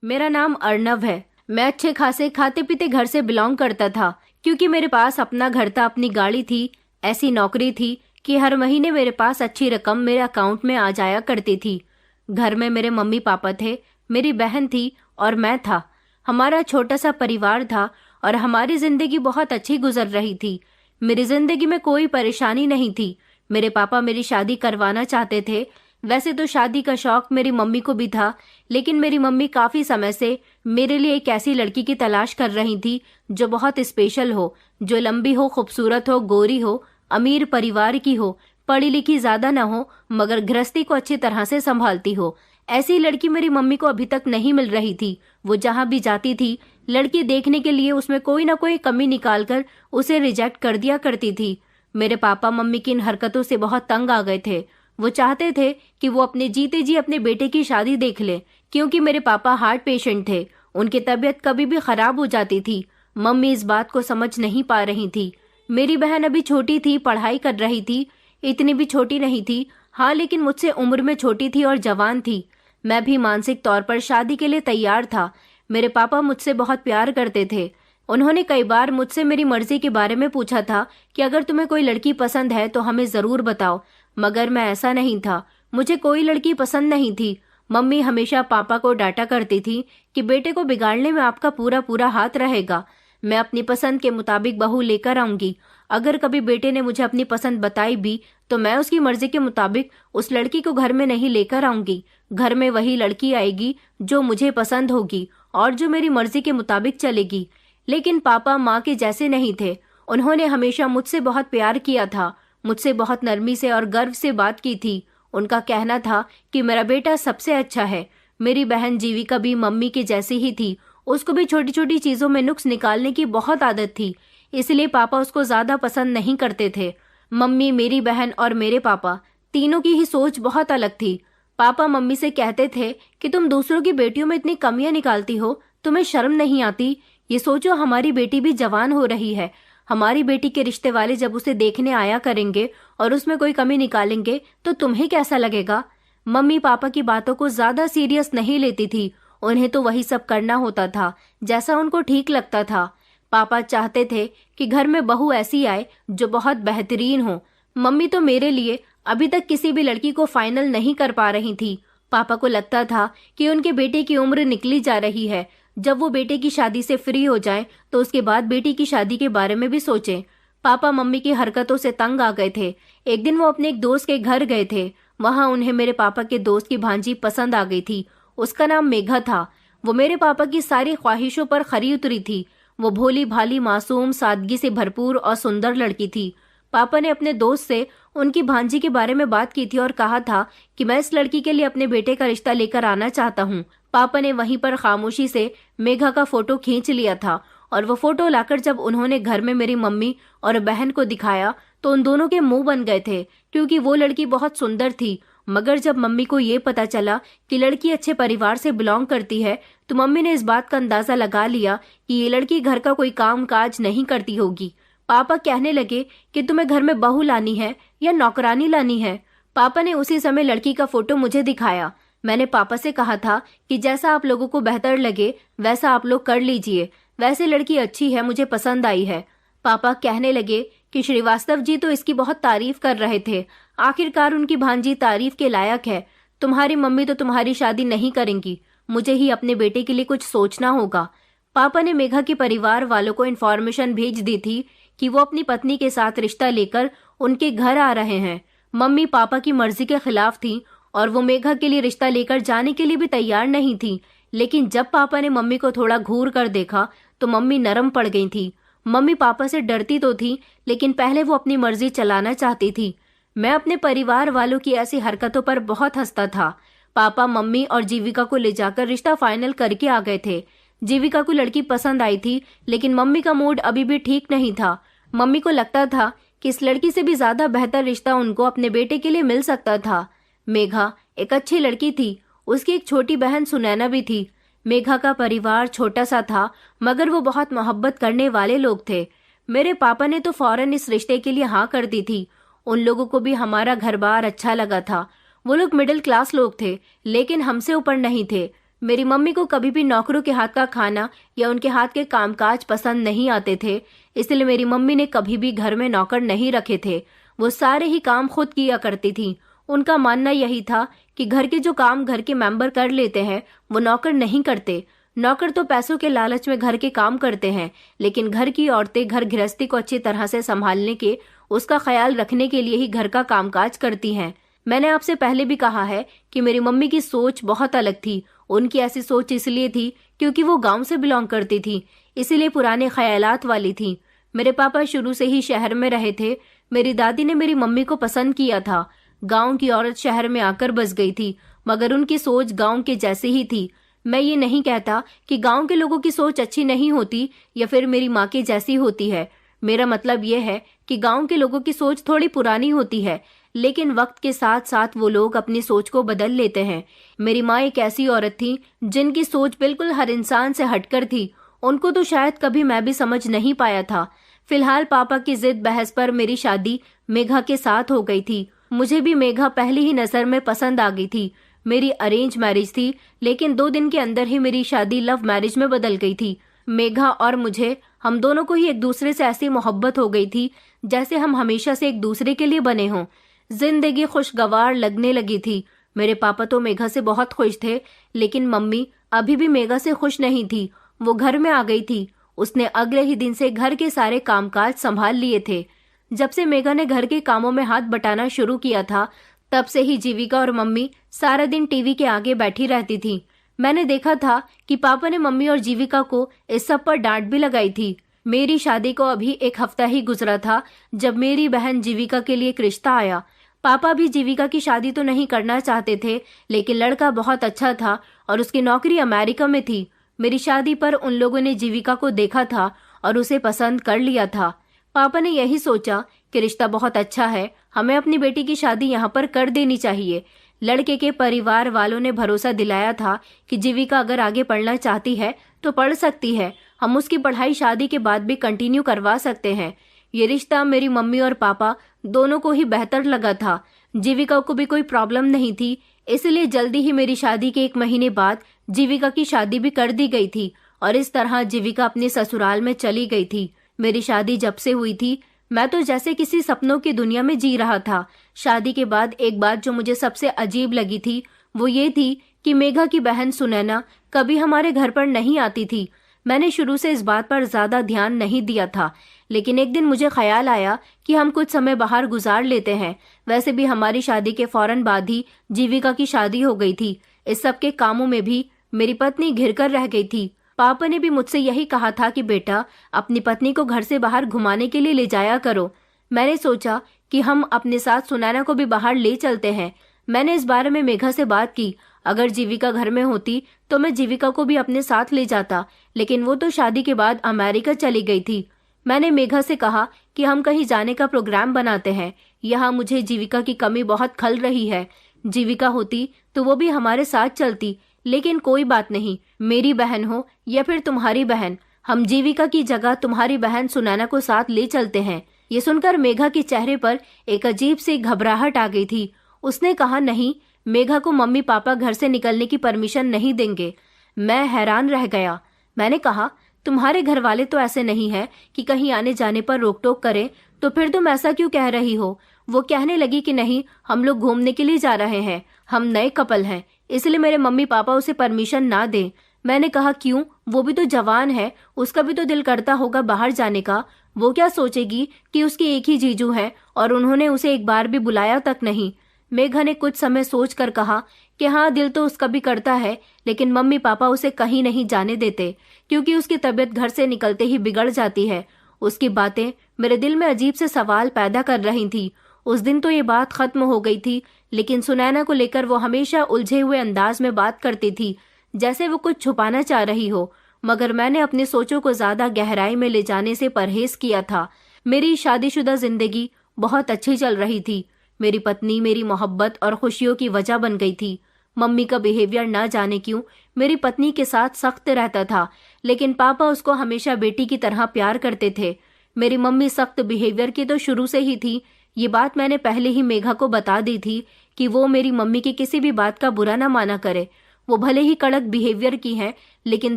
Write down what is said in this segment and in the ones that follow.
मेरा नाम अर्नव है। मैं अच्छे खासे खाते पीते घर से बिलोंग करता था, क्योंकि मेरे पास अपना घर था, अपनी गाड़ी थी, ऐसी नौकरी थी कि हर महीने मेरे पास अच्छी रकम मेरे अकाउंट में आ जाया करती थी। घर में मेरे मम्मी पापा थे, मेरी बहन थी और मैं था। हमारा छोटा सा परिवार था और हमारी जिंदगी बहुत अच्छी गुजर रही थी। मेरी जिंदगी में कोई परेशानी नहीं थी। मेरे पापा मेरी शादी करवाना चाहते थे। वैसे तो शादी का शौक मेरी मम्मी को भी था, लेकिन मेरी मम्मी काफी समय से मेरे लिए एक ऐसी लड़की की तलाश कर रही थी जो बहुत स्पेशल हो, जो लंबी हो, खूबसूरत हो, गोरी हो, अमीर परिवार की हो, पढ़ी लिखी ज्यादा ना हो, मगर गृहस्थी को अच्छी तरह से संभालती हो। ऐसी लड़की मेरी मम्मी को अभी तक नहीं मिल रही थी। वो जहां भी जाती थी, लड़की देखने के लिए उसमें कोई ना कोई कमी निकालकर उसे रिजेक्ट कर दिया करती थी। मेरे पापा मम्मी की इन हरकतों से बहुत तंग आ गए थे। वो चाहते थे कि वो अपने जीते जी अपने बेटे की शादी देख ले, क्योंकि मेरे पापा हार्ट पेशेंट थे। उनकी तबीयत कभी भी खराब हो जाती थी। मम्मी इस बात को समझ नहीं पा रही थी। मेरी बहन अभी छोटी थी, पढ़ाई कर रही थी। इतनी भी छोटी नहीं थी, हाँ, लेकिन मुझसे उम्र में छोटी थी और जवान थी। मैं भी मानसिक तौर पर शादी के लिए तैयार था। मेरे पापा मुझसे बहुत प्यार करते थे। उन्होंने कई बार मुझसे मेरी मर्जी के बारे में पूछा था कि अगर तुम्हें कोई लड़की पसंद है तो हमें जरूर बताओ, मगर मैं ऐसा नहीं था। मुझे कोई लड़की पसंद नहीं थी। मम्मी हमेशा पापा को डांटा करती थी कि बेटे को बिगाड़ने में आपका पूरा पूरा हाथ रहेगा। मैं अपनी पसंद के मुताबिक बहू लेकर आऊंगी। अगर कभी बेटे ने मुझे अपनी पसंद बताई भी तो मैं उसकी मर्जी के मुताबिक उस लड़की को घर में नहीं लेकर आऊंगी। घर में वही लड़की आएगी जो मुझे पसंद होगी और जो मेरी मर्जी के मुताबिक चलेगी। लेकिन पापा माँ के जैसे नहीं थे। उन्होंने हमेशा मुझसे बहुत प्यार किया था, मुझसे बहुत नरमी से और गर्व से बात की थी। उनका कहना था कि मेरा बेटा सबसे अच्छा है। मेरी बहन जीविका भी मम्मी के जैसी ही थी। उसको भी छोटी छोटी चीजों में नुक्स निकालने की बहुत आदत थी, इसलिए पापा उसको ज्यादा पसंद नहीं करते थे। मम्मी, मेरी बहन और मेरे पापा तीनों की ही सोच बहुत अलग थी। पापा मम्मी से कहते थे कि तुम दूसरों की बेटियों में इतनी कमियां निकालती हो, तुम्हें शर्म नहीं आती? ये सोचो, हमारी बेटी भी जवान हो रही है। हमारी बेटी के रिश्ते वाले जब उसे देखने आया करेंगे और उसमें कोई कमी निकालेंगे तो तुम्हें कैसा लगेगा? मम्मी पापा की बातों को ज्यादा सीरियस नहीं लेती थी। उन्हें तो वही सब करना होता था जैसा उनको ठीक लगता था। पापा चाहते थे कि घर में बहू ऐसी आए जो बहुत बेहतरीन हो। मम्मी तो मेरे लिए अभी तक किसी भी लड़की को फाइनल नहीं कर पा रही थी। पापा को लगता था कि उनके बेटे की उम्र निकली जा रही है। जब वो बेटे की शादी से फ्री हो जाएं तो उसके बाद बेटी की शादी के बारे में भी सोचें। पापा मम्मी की हरकतों से तंग आ गए थे। एक दिन वो अपने एक दोस्त के घर गए थे। वहां उन्हें मेरे पापा के दोस्त की भांजी पसंद आ गई थी। उसका नाम मेघा था। वो मेरे पापा की सारी ख्वाहिशों पर खरी उतरी थी। वो भोली भाली, मासूम, सादगी से भरपूर और सुंदर लड़की थी। पापा ने अपने दोस्त से उनकी भांजी के बारे में बात की थी और कहा था कि मैं इस लड़की के लिए अपने बेटे का रिश्ता लेकर आना चाहता हूँ। पापा ने वहीं पर खामोशी से मेघा का फोटो खींच लिया था और वो फोटो लाकर जब उन्होंने घर में मेरी मम्मी और बहन को दिखाया तो उन दोनों के मुंह बन गए थे, क्योंकि वो लड़की बहुत सुंदर थी। मगर जब मम्मी को ये पता चला कि लड़की अच्छे परिवार से बिलोंग करती है तो मम्मी ने इस बात का अंदाजा लगा लिया कि ये लड़की घर का कोई काम काज नहीं करती होगी। पापा कहने लगे कि तुम्हें घर में बहू लानी है या नौकरानी लानी है। पापा ने उसी समय लड़की का फोटो मुझे दिखाया। मैंने पापा से कहा था कि जैसा आप लोगों को बेहतर लगे वैसा आप लोग कर लीजिए। वैसे लड़की अच्छी है, मुझे पसंद आई है। पापा कहने लगे कि श्रीवास्तव जी तो इसकी बहुत तारीफ कर रहे थे। आखिरकार उनकी भांजी तारीफ के लायक है। तुम्हारी मम्मी तो तुम्हारी शादी नहीं करेंगी। मुझे ही अपने बेटे के लिए कुछ सोचना होगा। पापा ने मेघा के परिवार वालों को इन्फॉर्मेशन भेज दी थी कि वो अपनी पत्नी के साथ रिश्ता लेकर उनके घर आ रहे हैं। मम्मी पापा की मर्जी के खिलाफ थी और वो मेघा के लिए रिश्ता लेकर जाने के लिए भी तैयार नहीं थी। लेकिन जब पापा ने मम्मी को थोड़ा घूर कर देखा तो मम्मी नरम पड़ गई थी। मम्मी पापा से डरती तो थी, लेकिन पहले वो अपनी मर्जी चलाना चाहती थी। मैं अपने परिवार वालों की ऐसी हरकतों पर बहुत हंसता था। पापा मम्मी और जीविका को ले जाकर रिश्ता फाइनल करके आ गए थे। जीविका को लड़की पसंद आई थी, लेकिन मम्मी का मूड अभी भी ठीक नहीं था। मम्मी को लगता था कि इस लड़की से भी ज्यादा बेहतर रिश्ता उनको अपने बेटे के लिए मिल सकता था। मेघा एक अच्छी लड़की थी। उसकी एक छोटी बहन सुनैना भी थी। मेघा का परिवार छोटा सा था, मगर वो बहुत मोहब्बत करने वाले लोग थे। मेरे पापा ने तो फौरन इस रिश्ते के लिए हाँ कर दी थी। उन लोगों को भी हमारा घर बार अच्छा लगा था। वो लोग मिडिल क्लास लोग थे, लेकिन हमसे ऊपर नहीं थे। मेरी मम्मी को कभी भी नौकरों के हाथ का खाना या उनके हाथ के कामकाज पसंद नहीं आते थे, इसलिए मेरी मम्मी ने कभी भी घर में नौकर नहीं रखे थे। वो सारे ही काम खुद किया करती थी। उनका मानना यही था कि घर के जो काम घर के मेंबर कर लेते हैं वो नौकर नहीं करते। नौकर तो पैसों के लालच में घर के काम करते हैं, लेकिन घर की औरतें घर गृहस्थी को अच्छी तरह से संभालने के, उसका ख्याल रखने के लिए ही घर का कामकाज करती हैं। मैंने आपसे पहले भी कहा है कि मेरी मम्मी की सोच बहुत अलग थी। उनकी ऐसी सोच इसलिए थी क्योंकि वो गांव से बिलोंग करती थी, इसीलिए पुराने ख्यालात वाली थी। मेरे पापा शुरू से ही शहर में रहे थे। मेरी दादी ने मेरी मम्मी को पसंद किया था। गांव की औरत शहर में आकर बस गई थी, मगर उनकी सोच गांव के जैसे ही थी। मैं ये नहीं कहता कि गांव के लोगों की सोच अच्छी नहीं होती या फिर मेरी माँ के जैसी होती है। मेरा मतलब यह है कि गांव के लोगों की सोच थोड़ी पुरानी होती है, लेकिन वक्त के साथ साथ वो लोग अपनी सोच को बदल लेते हैं। मेरी माँ एक ऐसी औरत थी जिनकी सोच बिल्कुल हर इंसान से हटकर थी। उनको तो शायद कभी मैं भी समझ नहीं पाया था। फिलहाल पापा की जिद बहस पर मेरी शादी मेघा के साथ हो गई थी। मुझे भी मेघा पहली ही नजर में पसंद आ गई थी। मेरी अरेंज मैरिज थी, लेकिन 2 दिन के अंदर ही मेरी शादी लव मैरिज में बदल गई थी। मेघा और मुझे, हम दोनों को ही एक दूसरे से ऐसी मोहब्बत हो गई थी जैसे हम हमेशा से एक दूसरे के लिए बने हों। जिंदगी खुशगवार लगने लगी थी। मेरे पापा तो मेघा से बहुत खुश थे, लेकिन मम्मी अभी भी मेघा से खुश नहीं थी। वो घर में आ गई थी। उसने अगले ही दिन से घर के सारे कामकाज संभाल लिए थे। जब से मेघा ने घर के कामों में हाथ बटाना शुरू किया था, तब से ही जीविका और मम्मी सारा दिन टीवी के आगे बैठी रहती थी। मैंने देखा था कि पापा ने मम्मी और जीविका को इस सब पर डांट भी लगाई थी। मेरी शादी को अभी 1 हफ्ता ही गुजरा था जब मेरी बहन जीविका के लिए एक रिश्ता आया। पापा भी जीविका की शादी तो नहीं करना चाहते थे, लेकिन लड़का बहुत अच्छा था और उसकी नौकरी अमेरिका में थी। मेरी शादी पर उन लोगों ने जीविका को देखा था और उसे पसंद कर लिया था। पापा ने यही सोचा कि रिश्ता बहुत अच्छा है, हमें अपनी बेटी की शादी यहाँ पर कर देनी चाहिए। लड़के के परिवार वालों ने भरोसा दिलाया था कि जीविका अगर आगे पढ़ना चाहती है तो पढ़ सकती है। हम उसकी पढ़ाई शादी के बाद भी कंटिन्यू करवा सकते हैं। ये रिश्ता मेरी मम्मी और पापा दोनों को ही बेहतर लगा था। जीविका को भी कोई प्रॉब्लम नहीं थी, इसलिए जल्दी ही मेरी शादी के 1 महीने बाद जीविका की शादी भी कर दी गई थी और इस तरह जीविका अपने ससुराल में चली गई थी। मेरी शादी जब से हुई थी, मैं तो जैसे किसी सपनों की दुनिया में जी रहा था। शादी के बाद एक बात जो मुझे सबसे अजीब लगी थी वो ये थी कि मेघा की बहन सुनैना कभी हमारे घर पर नहीं आती थी। मैंने शुरू से इस बात पर ज्यादा ध्यान नहीं दिया था, लेकिन एक दिन मुझे ख्याल आया कि हम कुछ समय बाहर गुजार लेते हैं। वैसे भी हमारी शादी के फौरन बाद ही जीविका की शादी हो गई थी। इस सब के कामों में भी मेरी पत्नी घिर कर रह गई थी। पापा ने भी मुझसे यही कहा था कि बेटा, अपनी पत्नी को घर से बाहर घुमाने के लिए ले जाया करो। मैंने सोचा कि हम अपने साथ सुनैना को भी बाहर ले चलते हैं। मैंने इस बारे में मेघा से बात की। अगर जीविका घर में होती तो मैं जीविका को भी अपने साथ ले जाता, लेकिन वो तो शादी के बाद अमेरिका चली गई थी। मैंने मेघा से कहा कि हम कहीं जाने का प्रोग्राम बनाते हैं। यहाँ मुझे जीविका की कमी बहुत खल रही है। जीविका होती तो वो भी हमारे साथ चलती, लेकिन कोई बात नहीं, मेरी बहन हो या फिर तुम्हारी बहन, हम जीविका की जगह तुम्हारी बहन सुनैना को साथ ले चलते हैं। ये सुनकर मेघा के चेहरे पर एक अजीब सी घबराहट आ गई थी। उसने कहा, नहीं, मेघा को मम्मी पापा घर से निकलने की परमिशन नहीं देंगे। मैं हैरान रह गया। मैंने कहा, तुम्हारे घर वाले तो ऐसे नहीं है कि कहीं आने जाने पर रोक टोक करें, तो फिर तुम ऐसा क्यों कह रही हो? वो कहने लगी कि नहीं, हम लोग घूमने के लिए जा रहे हैं, हम नए कपल हैं, इसलिए मेरे मम्मी पापा उसे परमिशन ना दें। मैंने कहा, क्यों? वो भी तो जवान है, उसका भी तो दिल करता होगा बाहर जाने का। वो क्या सोचेगी कि उसकी एक ही जीजू है और उन्होंने उसे एक बार भी बुलाया तक नहीं। मेघा ने कुछ समय सोच कर कहा कि हाँ, दिल तो उसका भी करता है, लेकिन मम्मी पापा उसे कहीं नहीं जाने देते, क्योंकि उसकी तबीयत घर से निकलते ही बिगड़ जाती है। उसकी बातें मेरे दिल में अजीब से सवाल पैदा कर रही थी। उस दिन तो ये बात खत्म हो गई थी, लेकिन सुनैना को लेकर वो हमेशा उलझे हुए अंदाज में बात करती थी, जैसे वो कुछ छुपाना चाह रही हो। मगर मैंने अपनी सोचों को ज्यादा गहराई में ले जाने से परहेज किया था। मेरी शादीशुदा जिंदगी बहुत अच्छी चल रही थी। मेरी पत्नी मेरी मोहब्बत और खुशियों की वजह बन गई थी। मम्मी का बिहेवियर ना जाने क्यों मेरी पत्नी के साथ सख्त रहता था, लेकिन पापा उसको हमेशा बेटी की तरह प्यार करते थे। मेरी मम्मी सख्त बिहेवियर की तो शुरू से ही थी। ये बात मैंने पहले ही मेघा को बता दी थी कि वो मेरी मम्मी की किसी भी बात का बुरा ना माना करे। वो भले ही कड़क बिहेवियर की हैं, लेकिन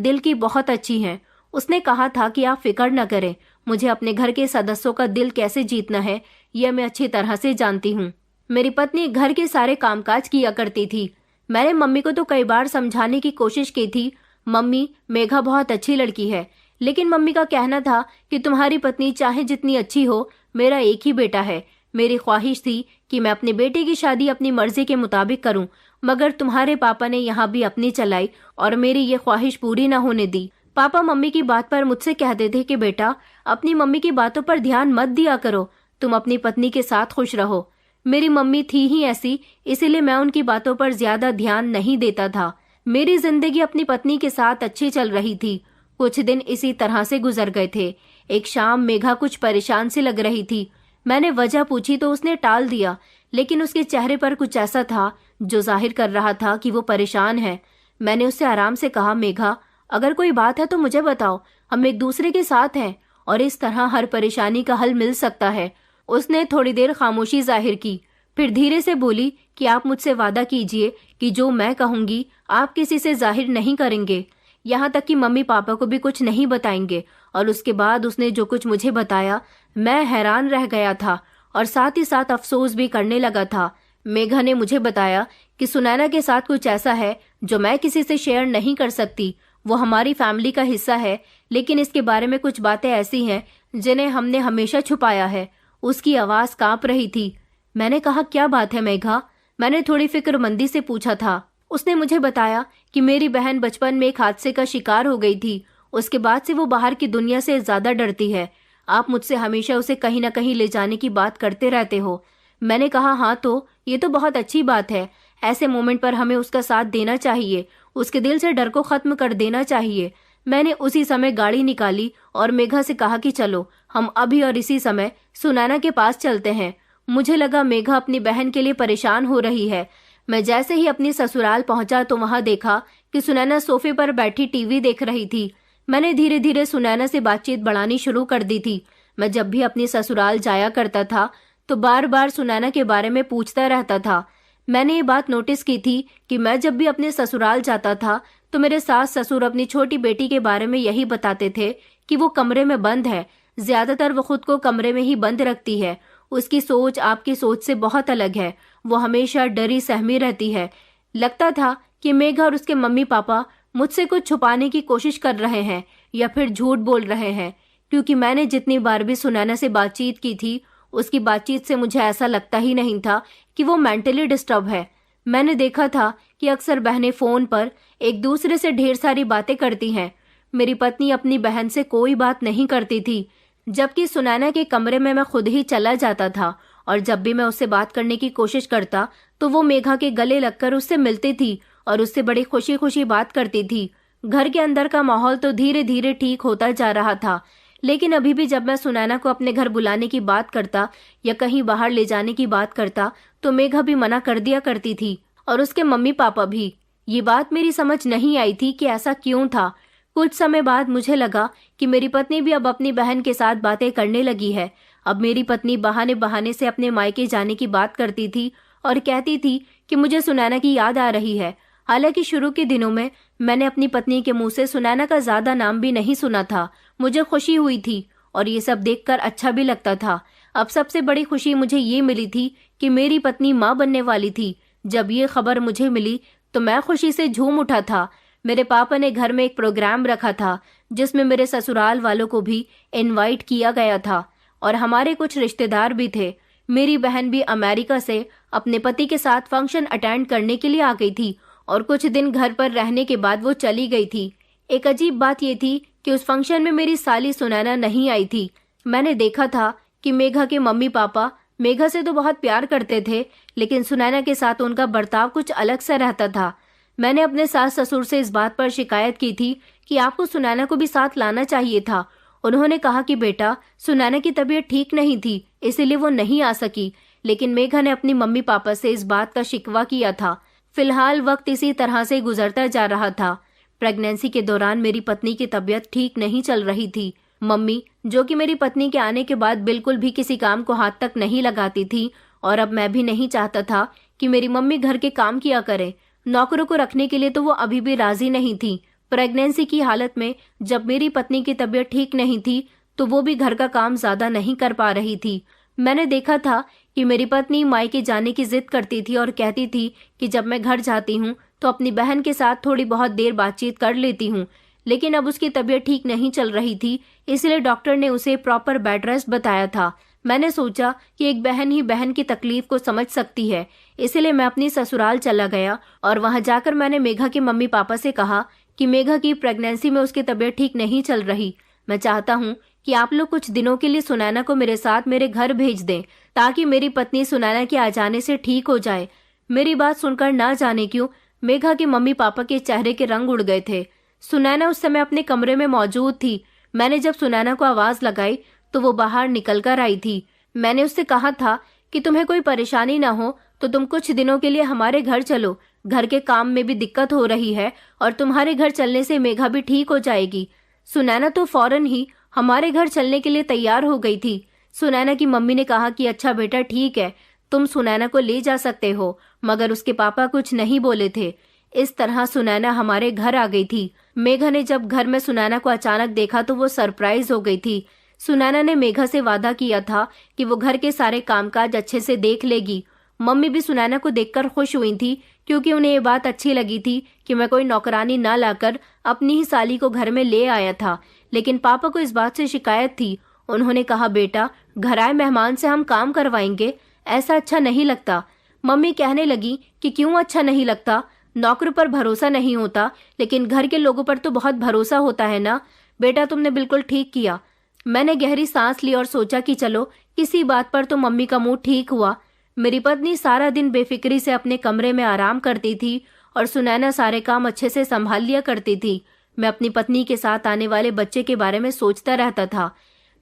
दिल की बहुत अच्छी हैं। उसने कहा था कि आप फिक्र न करें, मुझे अपने घर के सदस्यों का दिल कैसे जीतना है यह मैं अच्छी तरह से जानती हूँ। मेरी पत्नी घर के सारे कामकाज किया करती थी। मैंने मम्मी को तो कई बार समझाने की कोशिश की थी, मम्मी मेघा बहुत अच्छी लड़की है, लेकिन मम्मी का कहना था कि तुम्हारी पत्नी चाहे जितनी अच्छी हो, मेरा एक ही बेटा है। मेरी ख्वाहिश थी कि मैं अपने बेटे की शादी अपनी मर्जी के मुताबिक करूं, मगर तुम्हारे पापा ने यहाँ भी अपनी चलाई और मेरी ये ख्वाहिश पूरी न होने दी। पापा मम्मी की बात पर मुझसे कहते थे कि बेटा, अपनी मम्मी की बातों पर ध्यान मत दिया करो, तुम अपनी पत्नी के साथ खुश रहो। मेरी मम्मी थी ही ऐसी, इसीलिए मैं उनकी बातों पर ज्यादा ध्यान नहीं देता था। मेरी जिंदगी अपनी पत्नी के साथ अच्छी चल रही थी। कुछ दिन इसी तरह से गुजर गए थे। एक शाम मेघा कुछ परेशान सी लग रही थी। मैंने वजह पूछी तो उसने टाल दिया, लेकिन उसके चेहरे पर कुछ ऐसा था जो जाहिर कर रहा था कि वो परेशान है। मैंने उससे आराम से कहा, मेघा, अगर कोई बात है तो मुझे बताओ, हम एक दूसरे के साथ हैं और इस तरह हर परेशानी का हल मिल सकता है। उसने थोड़ी देर खामोशी जाहिर की, फिर धीरे से बोली कि आप मुझसे वादा कीजिए कि जो मैं कहूंगी आप किसी से जाहिर नहीं करेंगे, यहाँ तक कि मम्मी पापा को भी कुछ नहीं बताएंगे। और उसके बाद उसने जो कुछ मुझे बताया, मैं हैरान रह गया था और साथ ही साथ अफसोस भी करने लगा था। मेघा ने मुझे बताया कि सुनैना के साथ कुछ ऐसा है जो मैं किसी से शेयर नहीं कर सकती। वो हमारी फैमिली का हिस्सा है, लेकिन इसके बारे में कुछ बातें ऐसी हैं जिन्हें हमने हमेशा छुपाया है। उसकी आवाज कांप रही थी। मैंने कहा, क्या बात है मेघा? मैंने थोड़ी फिक्रमंदी से पूछा था। उसने मुझे बताया कि मेरी बहन बचपन में एक हादसे का शिकार हो गई थी। उसके बाद से वो बाहर की दुनिया से ज्यादा डरती है। आप मुझसे हमेशा उसे कहीं न कहीं ले जाने की बात करते रहते हो। मैंने कहा, हाँ तो ये तो बहुत अच्छी बात है। ऐसे मोमेंट पर हमें उसका साथ देना चाहिए, उसके दिल से डर को खत्म कर देना चाहिए। मैंने उसी समय गाड़ी निकाली और मेघा से कहा कि चलो हम अभी और इसी समय सुनैना के पास चलते हैं। मुझे लगा मेघा अपनी बहन के लिए परेशान हो रही है। मैं जैसे ही अपनी ससुराल पहुंचा तो वहां देखा कि सुनैना सोफे पर बैठी टीवी देख रही थी। मैंने धीरे धीरे सुनैना से बातचीत बढ़ानी शुरू कर दी थी। मैं जब भी अपनी ससुराल जाया करता था तो बार बार सुनैना के बारे में पूछता रहता था। मैंने ये बात नोटिस की थी कि मैं जब भी अपने ससुराल जाता था तो मेरे सास ससुर अपनी छोटी बेटी के बारे में यही बताते थे कि वो कमरे में बंद है। ज्यादातर वो खुद को कमरे में ही बंद रखती है। उसकी सोच आपकी सोच से बहुत अलग है। वो हमेशा डरी सहमी रहती है। लगता था कि मेघा और उसके मम्मी पापा मुझसे कुछ छुपाने की कोशिश कर रहे हैं या फिर झूठ बोल रहे हैं, क्योंकि मैंने जितनी बार भी सुनैना से बातचीत की थी उसकी बातचीत से मुझे ऐसा लगता ही नहीं था कि वो मेंटली डिस्टर्ब है। मैंने देखा था कि अक्सर बहनें फोन पर एक दूसरे से ढेर सारी बातें करती हैं। मेरी पत्नी अपनी बहन से कोई बात नहीं करती थी, जबकि सुनैना के कमरे में मैं खुद ही चला जाता था और जब भी मैं उससे बात करने की कोशिश करता तो वो मेघा के गले लगकर उससे मिलती थी और उससे बड़ी खुशी खुशी बात करती थी। घर के अंदर का माहौल तो धीरे धीरे ठीक होता जा रहा था, लेकिन अभी भी जब मैं सुनैना को अपने घर बुलाने की बात करता या कहीं बाहर ले जाने की बात करता तो मेघा भी मना कर दिया करती थी और उसके मम्मी पापा भी। ये बात मेरी समझ नहीं आई थी कि ऐसा क्यों था। कुछ समय बाद मुझे लगा कि मेरी पत्नी भी अब अपनी बहन के साथ बातें करने लगी है। अब मेरी पत्नी बहाने बहाने से अपने मायके जाने की बात करती थी और कहती थी कि मुझे सुनैना की याद आ रही है। हालांकि शुरू के दिनों में मैंने अपनी पत्नी के मुंह से सुनैना का ज्यादा नाम भी नहीं सुना था। मुझे खुशी हुई थी और ये सब देखकर अच्छा भी लगता था। अब सबसे बड़ी खुशी मुझे ये मिली थी कि मेरी पत्नी माँ बनने वाली थी। जब ये खबर मुझे मिली तो मैं खुशी से झूम उठा था। मेरे पापा ने घर में एक प्रोग्राम रखा था जिसमें मेरे ससुराल वालों को भी इनवाइट किया गया था और हमारे कुछ रिश्तेदार भी थे। मेरी बहन भी अमेरिका से अपने पति के साथ फंक्शन अटेंड करने के लिए आ गई थी और कुछ दिन घर पर रहने के बाद वो चली गई थी। एक अजीब बात ये थी कि उस फंक्शन में मेरी साली सुनैना नहीं आई थी। मैंने देखा था कि मेघा के मम्मी पापा मेघा से तो बहुत प्यार करते थे, लेकिन सुनैना के साथ उनका बर्ताव कुछ अलग सा रहता था। मैंने अपने सास ससुर से इस बात पर शिकायत की थी कि आपको सुनैना को भी साथ लाना चाहिए था। उन्होंने कहा कि बेटा, सुनैना की तबीयत ठीक नहीं थी, इसीलिए वो नहीं आ सकी। लेकिन मेघा ने अपनी मम्मी पापा से इस बात का शिकवा किया था। फिलहाल वक्त इसी तरह से गुजरता जा रहा था। प्रेगनेंसी के दौरान मेरी पत्नी की तबीयत ठीक नहीं चल रही थी। मम्मी, जो कि मेरी पत्नी के आने के बाद बिल्कुल भी किसी काम को हाथ तक नहीं लगाती थी, और अब मैं भी नहीं चाहता था कि मेरी मम्मी घर के काम किया करे। नौकरों को रखने के लिए तो वो अभी भी राजी नहीं थी। प्रेगनेंसी की हालत में जब मेरी पत्नी की तबीयत ठीक नहीं थी तो वो भी घर का काम ज्यादा नहीं कर पा रही थी। मैंने देखा था कि मेरी पत्नी मायके जाने की जिद करती थी और कहती थी कि जब मैं घर जाती हूँ तो अपनी बहन के साथ थोड़ी बहुत देर बातचीत कर लेती हूँ। लेकिन अब उसकी तबीयत ठीक नहीं चल रही थी, इसलिए डॉक्टर ने उसे प्रॉपर बेड रेस्ट बताया था। मैंने सोचा कि एक बहन ही बहन की तकलीफ को समझ सकती है, इसलिए मैं अपनी ससुराल चला गया और वहां जाकर मैंने मेघा के मम्मी पापा से कहा कि मेघा की प्रेगनेंसी में उसकी तबीयत ठीक नहीं चल रही। मैं चाहता हूँ कि आप लोग कुछ दिनों के लिए सुनैना को मेरे साथ मेरे घर भेज दें ताकि मेरी पत्नी सुनैना के आ जाने से ठीक हो जाए। मेरी बात सुनकर ना जाने क्यों मेघा के मम्मी पापा के चेहरे के रंग उड़ गए थे। सुनैना उस समय अपने कमरे में मौजूद थी। मैंने जब सुनैना को आवाज लगाई तो वो बाहर निकल कर आई थी। मैंने उससे कहा था कि तुम्हें कोई परेशानी ना हो तो तुम कुछ दिनों के लिए हमारे घर चलो। घर के काम में भी दिक्कत हो रही है और तुम्हारे घर चलने से मेघा भी ठीक हो जाएगी। सुनैना तो फौरन ही हमारे घर चलने के लिए तैयार हो गई थी। सुनैना की मम्मी ने कहा कि अच्छा बेटा ठीक है, तुम सुनैना को ले जा सकते हो, मगर उसके पापा कुछ नहीं बोले थे। इस तरह सुनैना हमारे घर आ गई थी। मेघा ने जब घर में सुनैना को अचानक देखा तो वो सरप्राइज हो गई थी। सुनैना ने मेघा से वादा किया था कि वो घर के सारे कामकाज अच्छे से देख लेगी। मम्मी भी सुनैना को देखकर खुश हुई थी क्योंकि उन्हें ये बात अच्छी लगी थी कि मैं कोई नौकरानी ना लाकर अपनी ही साली को घर में ले आया था। लेकिन पापा को इस बात से शिकायत थी। उन्होंने कहा बेटा, घर आए मेहमान से हम काम करवाएंगे, ऐसा अच्छा नहीं लगता। मम्मी कहने लगी कि क्यों अच्छा नहीं लगता, नौकर पर भरोसा नहीं होता लेकिन घर के लोगों पर तो बहुत भरोसा होता है ना। बेटा तुमने बिल्कुल ठीक किया। मैंने गहरी सांस ली और सोचा कि चलो किसी बात पर तो मम्मी का मूड ठीक हुआ। मेरी पत्नी सारा दिन बेफिक्री से अपने कमरे में आराम करती थी और सुनैना सारे काम अच्छे से संभाल लिया करती थी। मैं अपनी पत्नी के साथ आने वाले बच्चे के बारे में सोचता रहता था।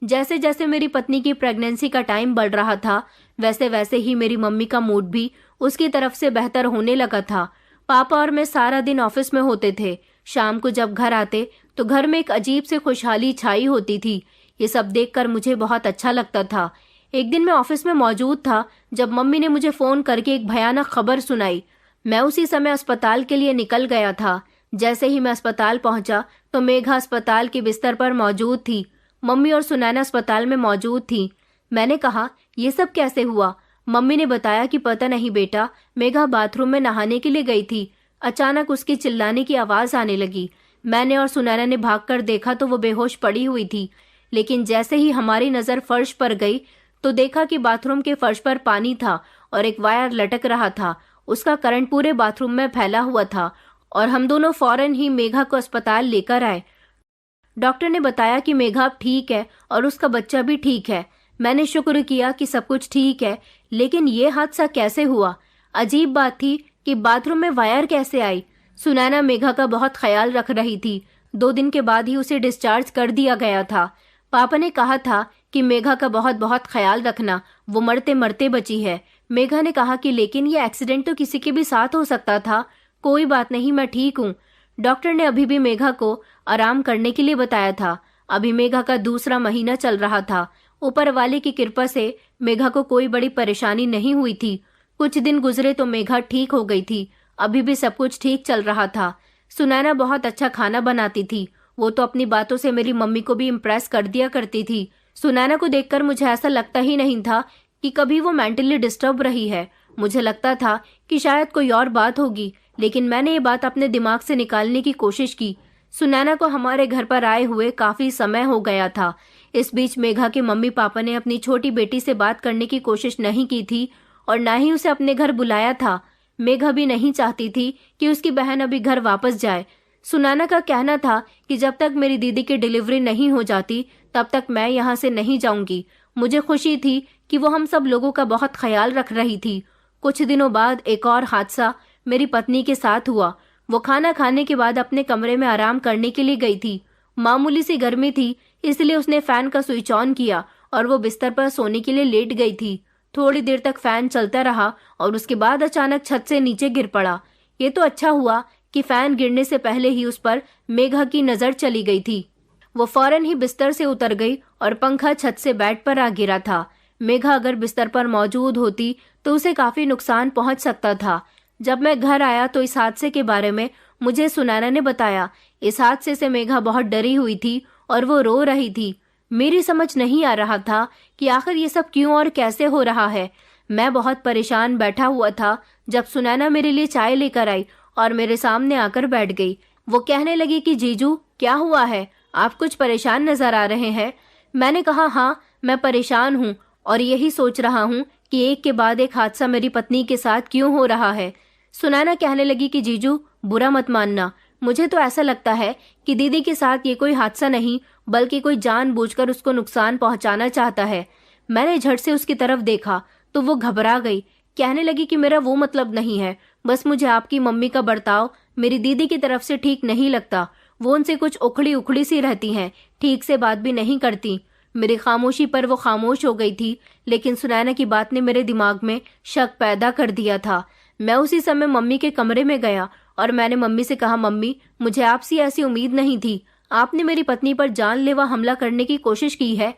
जैसे जैसे मेरी पत्नी की प्रेगनेंसी का टाइम बढ़ रहा था वैसे वैसे ही मेरी मम्मी का मूड भी उसकी तरफ से बेहतर होने लगा था। पापा और मैं सारा दिन ऑफिस में होते थे। शाम को जब घर आते तो घर में एक अजीब से खुशहाली छाई होती थी। ये सब देखकर मुझे बहुत अच्छा लगता था। एक दिन मैं ऑफिस में मौजूद था जब मम्मी ने मुझे फोन करके एक भयानक खबर सुनाई। मैं उसी समय अस्पताल के लिए निकल गया था। जैसे ही मैं अस्पताल पहुंचा तो मेघा अस्पताल के बिस्तर पर मौजूद थी। मम्मी और सुनैना अस्पताल में मौजूद थी। मैंने कहा ये सब कैसे हुआ? मम्मी ने बताया कि पता नहीं बेटा, मेघा बाथरूम में नहाने के लिए गई थी। अचानक उसकी चिल्लाने की आवाज आने लगी। मैंने और सुनैना ने भागकर देखा तो वो बेहोश पड़ी हुई थी। लेकिन जैसे ही हमारी नजर फर्श पर गई तो देखा कि बाथरूम के फर्श पर पानी था और एक वायर लटक रहा था। उसका करंट पूरे बाथरूम में फैला हुआ था और हम दोनों फौरन ही मेघा को अस्पताल लेकर आए। डॉक्टर ने बताया कि मेघा अब ठीक है और उसका बच्चा भी ठीक है। मैंने शुक्र किया कि सब कुछ ठीक है, लेकिन ये हादसा कैसे हुआ? अजीब बात थी कि बाथरूम में वायर कैसे आई। सुनैना मेघा का बहुत ख्याल रख रही थी। 2 दिन के बाद ही उसे डिस्चार्ज कर दिया गया था। पापा ने कहा था कि मेघा का बहुत बहुत ख्याल रखना, वो मरते मरते बची है। मेघा ने कहा कि लेकिन ये एक्सीडेंट तो किसी के भी साथ हो सकता था। कोई बात नहीं, मैं ठीक हूँ। डॉक्टर ने अभी भी मेघा को आराम करने के लिए बताया था। अभी मेघा का दूसरा महीना चल रहा था। ऊपर वाले की कृपा से मेघा को कोई बड़ी परेशानी नहीं हुई थी। कुछ दिन गुजरे तो मेघा ठीक हो गई थी। अभी भी सब कुछ ठीक चल रहा था। सुनैना बहुत अच्छा खाना बनाती थी। वो तो अपनी बातों से मेरी मम्मी को भी इम्प्रेस कर दिया करती थी। सुनैना को देखकर मुझे ऐसा लगता ही नहीं था कि कभी वो मेंटली डिस्टर्ब रही है। मुझे लगता था कि शायद कोई और बात होगी, लेकिन मैंने ये बात अपने दिमाग से निकालने की कोशिश की। सुनैना को हमारे घर पर आए हुए काफी समय हो गया था। इस बीच मेघा के मम्मी पापा ने अपनी छोटी बेटी से बात करने की कोशिश नहीं की थी और ना ही उसे अपने घर बुलाया था। मेघा भी नहीं चाहती थी कि उसकी बहन अभी घर वापस जाए। सुनैना का कहना था कि जब तक मेरी दीदी की डिलीवरी नहीं हो जाती तब तक मैं यहाँ से नहीं जाऊंगी। मुझे खुशी थी कि वो हम सब लोगों का बहुत ख्याल रख रही थी। कुछ दिनों बाद एक और हादसा मेरी पत्नी के साथ हुआ। वो खाना खाने के बाद अपने कमरे में आराम करने के लिए गई थी। मामूली सी गर्मी थी, इसलिए उसने फैन का स्विच ऑन किया और वो बिस्तर पर सोने के लिए लेट गई थी। थोड़ी देर तक फैन चलता रहा और उसके बाद अचानक छत से नीचे गिर पड़ा। ये तो अच्छा हुआ कि फैन गिरने से पहले ही उस पर मेघा की नजर चली गई थी। वो फौरन ही बिस्तर से उतर गई और पंखा छत से बेड पर आ गिरा था। मेघा अगर बिस्तर पर मौजूद होती तो उसे काफी नुकसान पहुंच सकता था। जब मैं घर आया तो इस हादसे के बारे में मुझे सुनैना ने बताया। इस हादसे से मेघा बहुत डरी हुई थी और वो रो रही थी। मेरी समझ नहीं आ रहा था कि आखिर ये सब क्यों और कैसे हो रहा है। मैं बहुत परेशान बैठा हुआ था जब सुनैना मेरे लिए चाय लेकर आई और मेरे सामने आकर बैठ गई। वो कहने लगी कि जीजू क्या हुआ है, आप कुछ परेशान नजर आ रहे हैं। मैंने कहा हाँ, मैं परेशान हूँ और यही सोच रहा हूँ कि एक के बाद एक हादसा मेरी पत्नी के साथ क्यों हो रहा है। सुनैना कहने लगी कि जीजू बुरा मत मानना, मुझे तो ऐसा लगता है कि दीदी के साथ ये कोई हादसा नहीं बल्कि कोई जानबूझकर उसको नुकसान पहुंचाना चाहता है। मैंने झट से उसकी तरफ देखा तो वो घबरा गई। कहने लगी कि मेरा वो मतलब नहीं है, बस मुझे आपकी मम्मी का बर्ताव मेरी दीदी की तरफ से ठीक नहीं लगता। वो उनसे कुछ उखड़ी उखड़ी सी रहती हैं, ठीक से बात भी नहीं करती। मेरी खामोशी पर वो खामोश हो गई थी, लेकिन सुनैना की बात ने मेरे दिमाग में शक पैदा कर दिया था। मैं उसी समय मम्मी के कमरे में गया और मैंने मम्मी से कहा, मम्मी मुझे आपसे ऐसी उम्मीद नहीं थी, आपने मेरी पत्नी पर जानलेवा हमला करने की कोशिश की है।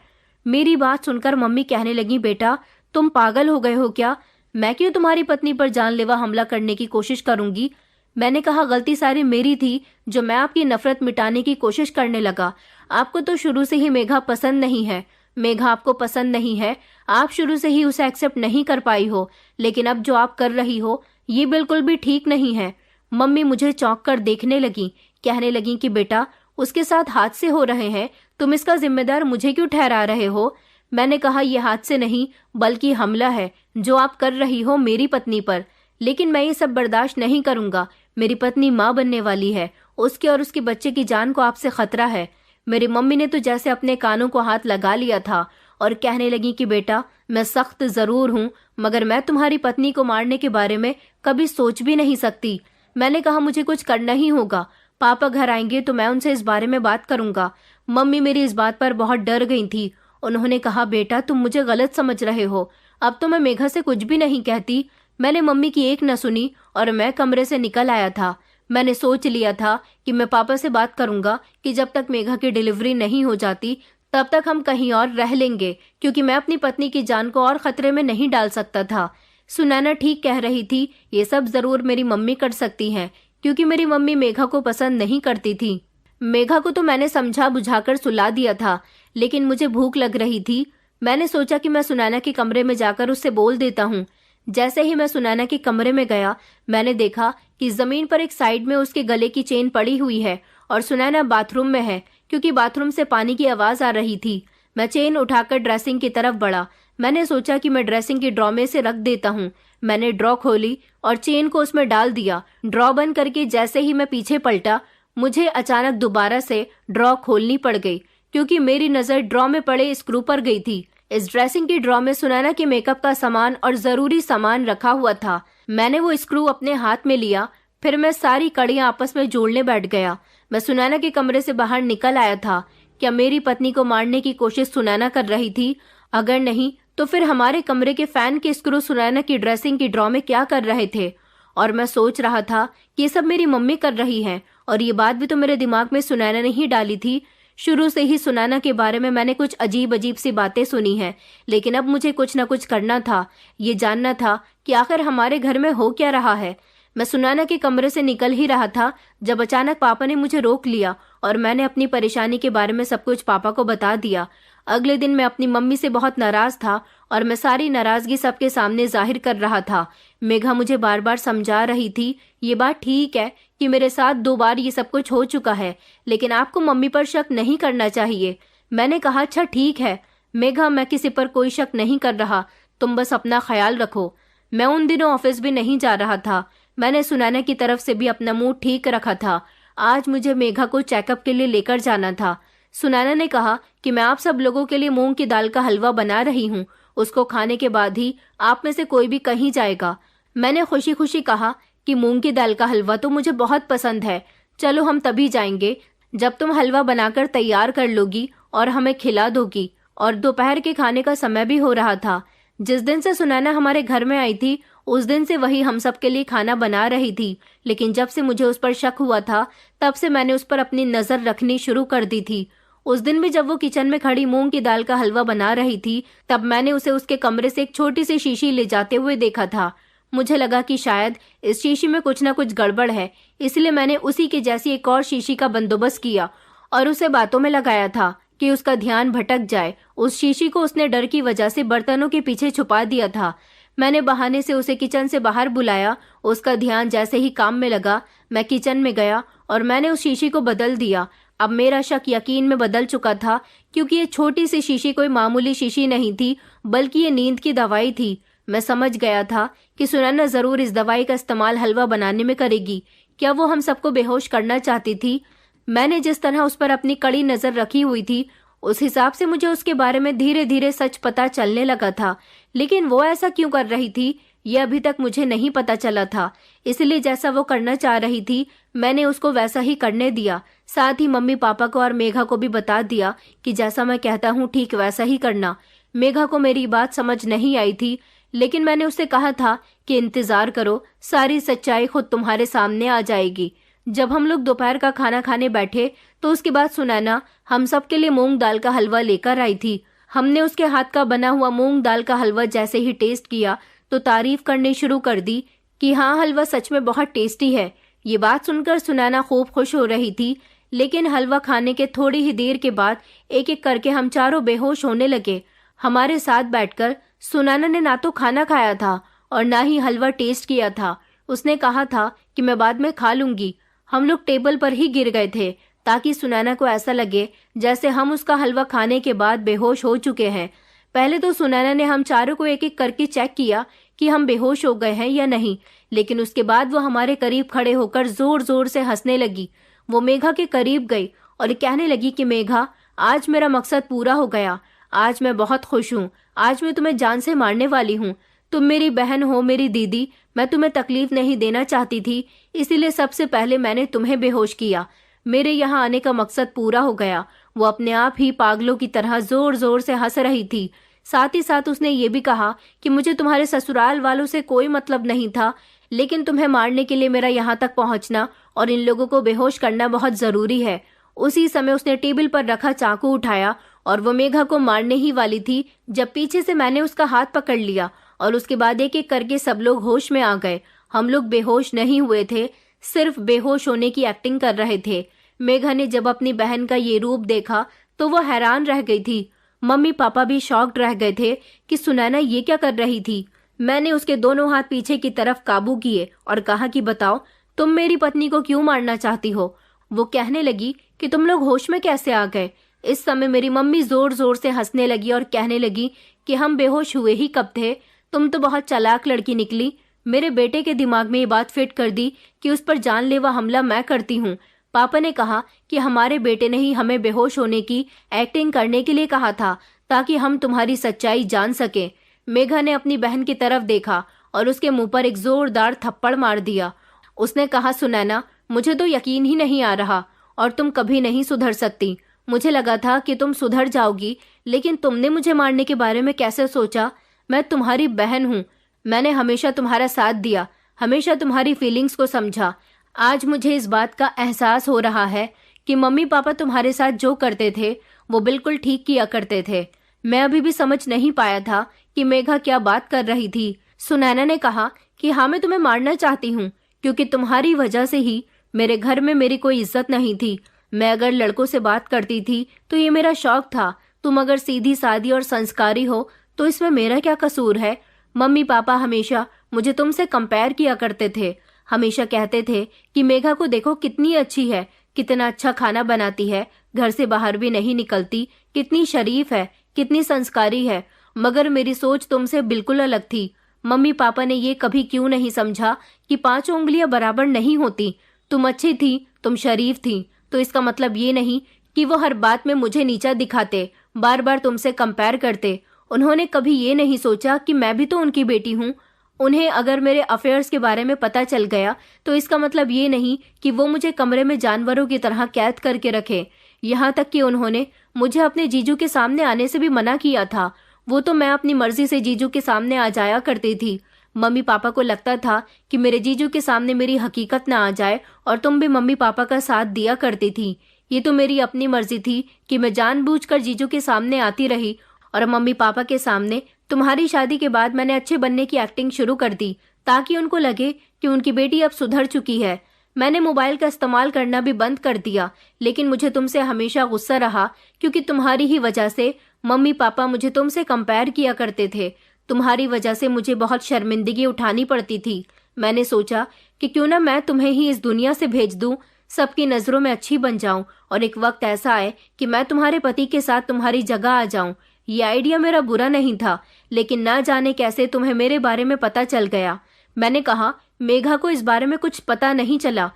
मेरी बात सुनकर मम्मी कहने लगी, बेटा तुम पागल हो गए हो क्या, मैं क्यों तुम्हारी पत्नी पर जानलेवा हमला करने की कोशिश करूंगी। मैंने कहा गलती सारी मेरी थी जो मैं आपकी नफरत मिटाने की कोशिश करने लगा। आपको तो शुरू से ही मेघा पसंद नहीं है, मेघा आपको पसंद नहीं है, आप शुरू से ही उसे एक्सेप्ट नहीं कर पाई हो, लेकिन अब जो आप कर रही हो ये बिल्कुल भी ठीक नहीं है। मम्मी मुझे चौंक कर देखने लगी, कहने लगी कि बेटा उसके साथ हादसे हो रहे हैं, तुम इसका जिम्मेदार मुझे क्यों ठहरा रहे हो। मैंने कहा यह हादसे नहीं बल्कि हमला है जो आप कर रही हो मेरी पत्नी पर, लेकिन मैं ये सब बर्दाश्त नहीं करूंगा। मेरी पत्नी माँ बनने वाली है, उसके और उसके बच्चे की जान को आपसे खतरा है। मेरी मम्मी ने तो जैसे अपने कानों को हाथ लगा लिया था और कहने लगी कि बेटा मैं सख्त जरूर हूँ, मगर मैं तुम्हारी पत्नी को मारने के बारे में कभी सोच भी नहीं सकती। मैंने कहा मुझे कुछ करना ही होगा, पापा घर आएंगे तो मैं उनसे इस बारे में बात करूंगा। मम्मी मेरी इस बात पर बहुत डर गई थी। उन्होंने कहा बेटा तुम मुझे गलत समझ रहे हो, अब तो मैं मेघा से कुछ भी नहीं कहती। मैंने मम्मी की एक न सुनी और मैं कमरे से निकल आया था। मैंने सोच लिया था कि मैं पापा से बात करूंगा कि जब तक मेघा की डिलीवरी नहीं हो जाती तब तक हम कहीं और रह लेंगे, क्योंकि मैं अपनी पत्नी की जान को और खतरे में नहीं डाल सकता था। सुनैना ठीक कह रही थी, ये सब जरूर मेरी मम्मी कर सकती हैं, क्योंकि मेरी मम्मी मेघा को पसंद नहीं करती थी। मेघा को तो मैंने समझा बुझाकर सुला दिया था, लेकिन मुझे भूख लग रही थी। मैंने सोचा कि मैं सुनैना के कमरे में जाकर उससे बोल देता हूँ। जैसे ही मैं सुनैना के कमरे में गया मैंने देखा कि जमीन पर एक साइड में उसके गले की चेन पड़ी हुई है और सुनैना बाथरूम में है, क्योंकि बाथरूम से पानी की आवाज आ रही थी। मैं चेन उठाकर ड्रेसिंग की तरफ बढ़ा। मैंने सोचा कि मैं ड्रेसिंग की ड्रॉ में से रख देता हूँ। मैंने ड्रॉ खोली और चेन को उसमें डाल दिया। ड्रॉ बंद करके जैसे ही मैं पीछे पलटा मुझे अचानक दोबारा से ड्रॉ खोलनी पड़ गई, क्योंकि मेरी नजर ड्रॉ में पड़े स्क्रू पर गई थी। इस ड्रेसिंग की ड्रॉ में सुनैना के मेकअप का सामान और जरूरी सामान रखा हुआ था। मैंने वो स्क्रू अपने हाथ में लिया, फिर मैं सारी कड़ियां आपस में जोड़ने बैठ गया। मैं सुनैना के कमरे से बाहर निकल आया था। क्या मेरी पत्नी को मारने की कोशिश सुनैना कर रही थी? अगर नहीं तो फिर हमारे कमरे के फैन के स्क्रू सुनैना की ड्रेसिंग की ड्रॉ में क्या कर रहे थे? और मैं सोच रहा था कि ये सब मेरी मम्मी कर रही है, और ये बात भी तो मेरे दिमाग में सुनैना ने ही डाली थी। शुरू से ही सुनैना के बारे में मैंने कुछ अजीब अजीब सी बातें सुनी हैं, लेकिन अब मुझे कुछ न कुछ करना था। ये जानना था कि आखिर हमारे घर में हो क्या रहा है। मैं सुनैना के कमरे से निकल ही रहा था जब अचानक पापा ने मुझे रोक लिया और मैंने अपनी परेशानी के बारे में सब कुछ पापा को बता दिया। अगले दिन मैं अपनी मम्मी से बहुत नाराज था और मैं सारी नाराजगी सबके सामने जाहिर कर रहा था। मेघा मुझे बार बार समझा रही थी, ये बात ठीक है कि मेरे साथ 2 बार ये सब कुछ हो चुका है, लेकिन आपको मम्मी पर शक नहीं करना चाहिए। मैंने कहा अच्छा ठीक है मेघा, मैं किसी पर कोई शक नहीं कर रहा, तुम बस अपना ख्याल रखो। मैं उन दिनों ऑफिस भी नहीं जा रहा था। मैंने सुनैना की तरफ से भी अपना मूड ठीक रखा था। आज मुझे मेघा को चेकअप के लिए लेकर जाना था। सुनैना ने कहा कि मैं आप सब लोगों के लिए मूंग की दाल का हलवा बना रही हूँ, उसको खाने के बाद ही आप में से कोई भी कहीं जाएगा। मैंने खुशी खुशी कहा कि मूंग की दाल का हलवा तो मुझे बहुत पसंद है, चलो हम तभी जाएंगे जब तुम हलवा बनाकर तैयार कर लोगी और हमें खिला दोगी। और दोपहर के खाने का समय भी हो रहा था। जिस दिन से सुनैना हमारे घर में आई थी उस दिन से वही हम सब के लिए खाना बना रही थी, लेकिन जब से मुझे उस पर शक हुआ था तब से मैंने उस पर अपनी नजर रखनी शुरू कर दी थी। उस दिन भी जब वो किचन में खड़ी मूंग की दाल का हलवा बना रही थी तब मैंने उसे उसके कमरे से एक छोटी सी शीशी ले जाते हुए देखा था। मुझे लगा कि शायद इस शीशी में कुछ ना कुछ गड़बड़ है, इसलिए मैंने उसी के जैसी एक और शीशी का बंदोबस्त किया और उसे बातों में लगाया था कि उसका ध्यान भटक जाए। उस शीशी को उसने डर की वजह से बर्तनों के पीछे छुपा दिया था। मैंने बहाने से उसे किचन से बाहर बुलाया। उसका ध्यान जैसे ही काम में लगा, मैं किचन में गया और मैंने उस शीशी को बदल दिया। अब मेरा शक यकीन में बदल चुका था, क्योंकि ये छोटी सी शीशी कोई मामूली शीशी नहीं थी, बल्कि ये नींद की दवाई थी। मैं समझ गया था कि सुनैना जरूर इस दवाई का इस्तेमाल हलवा बनाने में करेगी। क्या वो हम सबको बेहोश करना चाहती थी? मैंने जिस तरह उस पर अपनी कड़ी नजर रखी हुई थी, उस हिसाब से मुझे उसके बारे में धीरे धीरे सच पता चलने लगा था। लेकिन वो ऐसा क्यों कर रही थी, यह अभी तक मुझे नहीं पता चला था। इसलिए जैसा वो करना चाह रही थी, मैंने उसको वैसा ही करने दिया। साथ ही मम्मी पापा को और मेघा को भी बता दिया कि जैसा मैं कहता हूँ ठीक वैसा ही करना। मेघा को मेरी बात समझ नहीं आई थी, लेकिन मैंने उससे कहा था कि इंतजार करो, सारी सच्चाई खुद तुम्हारे सामने आ जाएगी। जब हम लोग दोपहर का खाना खाने बैठे तो उसके बाद सुनैना हम सब के लिए मूंग दाल का हलवा लेकर आई थी। हमने उसके हाथ का बना हुआ मूंग दाल का हलवा जैसे ही टेस्ट किया तो तारीफ करनी शुरू कर दी कि हाँ, हलवा सच में बहुत टेस्टी है। ये बात सुनकर सुनैना खूब खुश हो रही थी, लेकिन हलवा खाने के थोड़ी ही देर के बाद एक एक करके हम चारों बेहोश होने लगे। हमारे साथ बैठकर सुनैना ने ना तो खाना खाया था और ना ही हलवा टेस्ट किया था। उसने कहा था कि मैं बाद में खा लूंगी। हम लोग टेबल पर ही गिर गए थे ताकि सुनैना को ऐसा लगे जैसे हम उसका हलवा खाने के बाद बेहोश हो चुके हैं। पहले तो सुनैना ने हम चारों को एक एक करके चेक किया कि हम बेहोश हो गए हैं या नहीं, लेकिन उसके बाद वो हमारे करीब खड़े होकर जोर जोर से हंसने लगी। वो मेघा के करीब गई और कहने लगी कि मेघा, आज मेरा मकसद पूरा हो गया। आज मैं बहुत खुश हूँ। आज मैं तुम्हें जान से मारने वाली हूँ। तुम मेरी बहन हो, मेरी दीदी। मैं तुम्हें तकलीफ नहीं देना चाहती थी, इसीलिए सबसे पहले मैंने तुम्हें बेहोश किया। मेरे यहाँ आने का मकसद पूरा हो गया। वो अपने आप ही पागलों की तरह जोर जोर से हंस रही थी। साथ ही साथ उसने ये भी कहा कि मुझे तुम्हारे ससुराल वालों से कोई मतलब नहीं था, लेकिन तुम्हें मारने के लिए मेरा यहाँ तक पहुँचना और इन लोगों को बेहोश करना बहुत जरूरी है। उसी समय उसने टेबल पर रखा चाकू उठाया और वो मेघा को मारने ही वाली थी, जब पीछे से मैंने उसका हाथ पकड़ लिया और उसके बाद एक एक करके सब लोग होश में आ गए। हम लोग बेहोश नहीं हुए थे, सिर्फ बेहोश होने की एक्टिंग कर रहे थे। मेघा ने जब अपनी बहन का ये रूप देखा तो वो हैरान रह गई थी। मम्मी पापा भी शॉक्ड रह गए थे कि सुनैना ये क्या कर रही थी। मैंने उसके दोनों हाथ पीछे की तरफ काबू किए और कहा कि बताओ, तुम मेरी पत्नी को क्यों मारना चाहती हो? वो कहने लगी कि तुम लोग होश में कैसे आ गए। इस समय मेरी मम्मी जोर जोर से हंसने लगी और कहने लगी कि हम बेहोश हुए ही कब थे, तुम तो बहुत चालाक लड़की निकली। मेरे बेटे के दिमाग में ये बात फिट कर दी कि उस पर जानलेवा हमला मैं करती हूँ। पापा ने कहा कि हमारे बेटे ने ही हमें बेहोश होने की एक्टिंग करने के लिए कहा था, ताकि हम तुम्हारी सच्चाई जान सके। मेघा ने अपनी बहन की तरफ देखा और उसके मुंह पर एक जोरदार थप्पड़ मार दिया। उसने कहा, सुनैना, मुझे तो यकीन ही नहीं आ रहा और तुम कभी नहीं सुधर सकती। मुझे लगा था कि तुम सुधर जाओगी, लेकिन तुमने मुझे मारने के बारे में कैसे सोचा? मैं तुम्हारी बहन हूँ। मैंने हमेशा तुम्हारा साथ दिया, हमेशा तुम्हारी फीलिंग्स को समझा। आज मुझे इस बात का एहसास हो रहा है कि मम्मी पापा तुम्हारे साथ जो करते थे वो बिल्कुल ठीक किया करते थे। मैं अभी भी समझ नहीं पाया था कि मेघा क्या बात कर रही थी। सुनैना ने कहा कि हाँ, मैं तुम्हें मारना चाहती हूँ, क्योंकि तुम्हारी वजह से ही मेरे घर में मेरी कोई इज्जत नहीं थी। मैं अगर लड़कों से बात करती थी तो ये मेरा शौक था। तुम अगर सीधी सादी और संस्कारी हो तो इसमें मेरा क्या कसूर है? मम्मी पापा हमेशा मुझे तुमसे कंपेयर किया करते थे। हमेशा कहते थे कि मेघा को देखो कितनी अच्छी है, कितना अच्छा खाना बनाती है, घर से बाहर भी नहीं निकलती, कितनी शरीफ है, कितनी संस्कारी है। मगर मेरी सोच तुमसे बिल्कुल अलग थी। मम्मी पापा ने ये कभी क्यों नहीं समझा कि 5 उंगलियां बराबर नहीं होती। तुम अच्छी थी, तुम शरीफ थी, तो इसका मतलब ये नहीं कि वो हर बात में मुझे नीचा दिखाते, बार बार तुमसे कंपेयर करते। उन्होंने कभी ये नहीं सोचा कि मैं भी तो उनकी बेटी हूँ। उन्हें अगर मेरे अफेयर्स के बारे में पता चल गया तो इसका मतलब ये नहीं कि वो मुझे कमरे में जानवरों की तरह कैद करके रखे। यहाँ तक कि उन्होंने मुझे अपने जीजू के सामने आने से भी मना किया था। वो तो मैं अपनी मर्जी से जीजू के सामने आ जाया करती थी। मम्मी पापा को लगता था कि मेरे जीजू के सामने मेरी हकीकत ना आ जाए, और तुम भी मम्मी पापा का साथ दिया करती थी। ये तो मेरी अपनी मर्जी थी कि मैं जानबूझकर जीजू के सामने आती रही, और मम्मी पापा के सामने तुम्हारी शादी के बाद मैंने अच्छे बनने की एक्टिंग शुरू कर दी, ताकि उनको लगे कि उनकी बेटी अब सुधर चुकी है। मैंने मोबाइल का इस्तेमाल करना भी बंद कर दिया, लेकिन मुझे तुमसे हमेशा गुस्सा रहा, क्योंकि तुम्हारी ही वजह से मम्मी पापा मुझे तुमसे कंपेयर किया करते थे। तुम्हारी वजह से मुझे बहुत शर्मिंदगी उठानी पड़ती थी। मैंने सोचा कि क्यों ना मैं तुम्हें ही इस दुनिया से भेज दूं, सबकी नजरों में अच्छी बन जाऊं और एक वक्त ऐसा आए कि मैं तुम्हारे पति के साथ तुम्हारी जगह आ जाऊं। ये आइडिया मेरा बुरा नहीं था, लेकिन ना जाने कैसे तुम्हें मेरे बारे में पता चल गया। मैंने कहा, मेघा को इस बारे में कुछ पता नहीं चला,